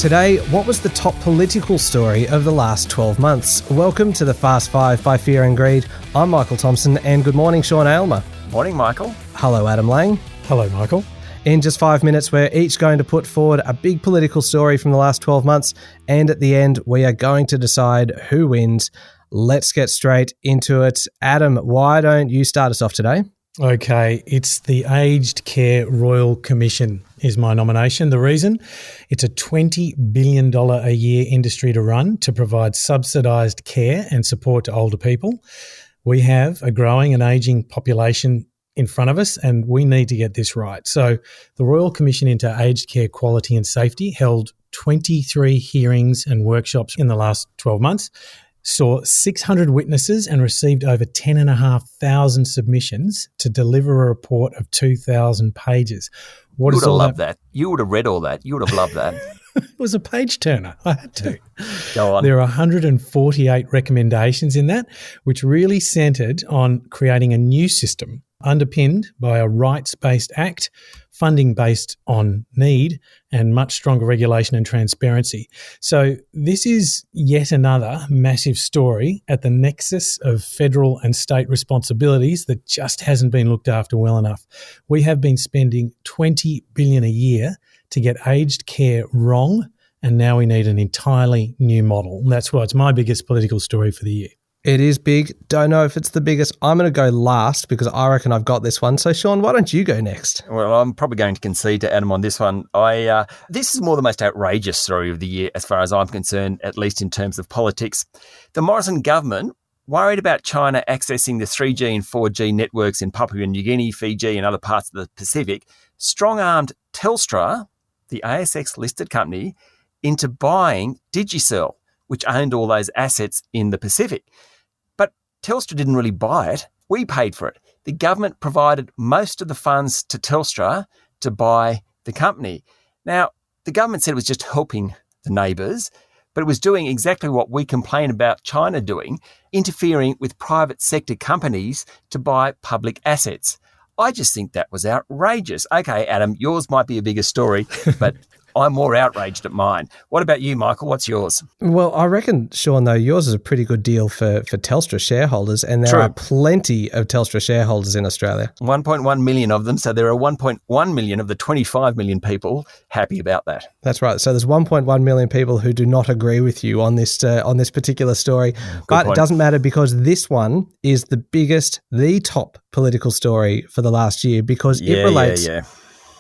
Today, what was the top political story of the last 12 months? Welcome to the Fast Five by Fear and Greed. I'm Michael Thompson, and good morning, Sean Aylmer. Morning, Michael. Hello, Adam Lang. Hello, Michael. In just 5 minutes, we're each going to put forward a big political story from the last 12 months, and at the end, we are going to decide who wins. Let's get straight into it. Adam, why don't you start us off today? Okay, it's the Aged Care Royal Commission is my nomination. The reason? It's a $20 billion a year industry to run to provide subsidised care and support to older people. We have a growing and ageing population in front of us, and we need to get this right. So the Royal Commission into Aged Care Quality and Safety held 23 hearings and workshops in the last 12 months, saw 600 witnesses and received over 10,500 submissions to deliver a report of 2,000 pages. You would have loved that. You would have read all that. You would have loved that. It was a page turner. I had to. Go on. There are 148 recommendations in that, which really centred on creating a new system underpinned by a rights-based act, funding based on need, and much stronger regulation and transparency. So this is yet another massive story at the nexus of federal and state responsibilities that just hasn't been looked after well enough. We have been spending $20 billion a year to get aged care wrong, and now we need an entirely new model. And that's why it's my biggest political story for the year. It is big. Don't know if it's the biggest. I'm going to go last because I reckon I've got this one. So, Sean, why don't you go next? Well, I'm probably going to concede to Adam on this one. This is more the most outrageous story of the year as far as I'm concerned, at least in terms of politics. The Morrison government, worried about China accessing the 3G and 4G networks in Papua New Guinea, Fiji and other parts of the Pacific, strong-armed Telstra, the ASX-listed company, into buying Digicel, which owned all those assets in the Pacific. But Telstra didn't really buy it. We paid for it. The government provided most of the funds to Telstra to buy the company. Now, the government said it was just helping the neighbours, but it was doing exactly what we complain about China doing, interfering with private sector companies to buy public assets. I just think that was outrageous. Okay, Adam, yours might be a bigger story, but I'm more outraged at mine. What about you, Michael? What's yours? Well, I reckon, Sean, though, yours is a pretty good deal for Telstra shareholders, and there are plenty of Telstra shareholders in Australia. 1.1 million of them, so there are 1.1 million of the 25 million people happy about that. That's right. So there's 1.1 million people who do not agree with you on this particular story. But it doesn't matter because this one is the top political story for the last year because it relates...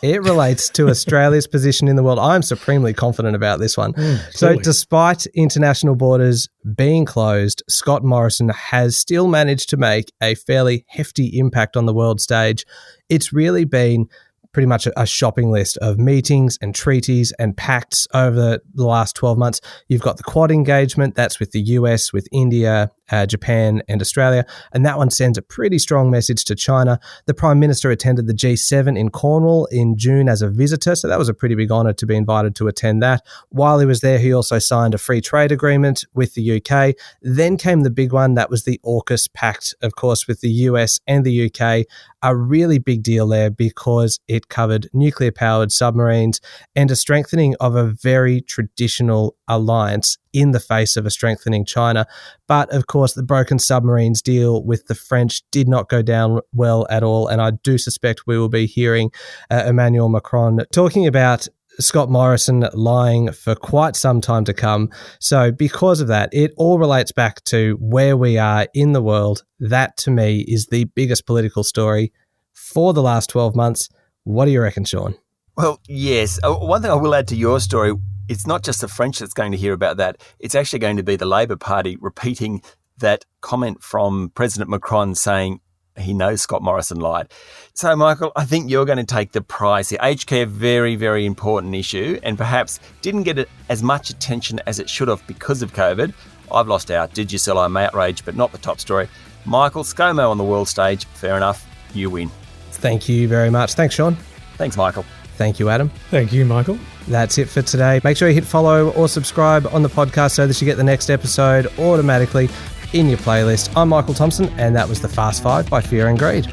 It relates to Australia's position in the world. I'm supremely confident about this one. So despite international borders being closed, Scott Morrison has still managed to make a fairly hefty impact on the world stage. It's really been pretty much a shopping list of meetings and treaties and pacts over the last 12 months. You've got the Quad engagement, that's with the US, with India, Japan and Australia, and that one sends a pretty strong message to China. The Prime Minister attended the G7 in Cornwall in June as a visitor, so that was a pretty big honour to be invited to attend that. While he was there, he also signed a free trade agreement with the UK. Then came the big one, that was the AUKUS Pact, of course, with the US and the UK. A really big deal there because it covered nuclear-powered submarines and a strengthening of a very traditional alliance in the face of a strengthening China. But, of course, the broken submarines deal with the French did not go down well at all, and I do suspect we will be hearing Emmanuel Macron talking about Scott Morrison lying for quite some time to come. So because of that, it all relates back to where we are in the world. That, to me, is the biggest political story for the last 12 months. What do you reckon, Sean? Well, yes. One thing I will add to your story, it's not just the French that's going to hear about that. It's actually going to be the Labor Party repeating that comment from President Macron saying he knows Scott Morrison lied. So, Michael, I think you're going to take the prize here. Aged care, very, very important issue, and perhaps didn't get as much attention as it should have because of COVID. I've lost out. Digicel, I'm outraged, but not the top story. Michael, ScoMo on the world stage. Fair enough. You win. Thank you very much. Thanks, Sean. Thanks, Michael. Thank you, Adam. Thank you, Michael. That's it for today. Make sure you hit follow or subscribe on the podcast so that you get the next episode automatically in your playlist. I'm Michael Thompson, and that was the Fast Five by Fear and Greed.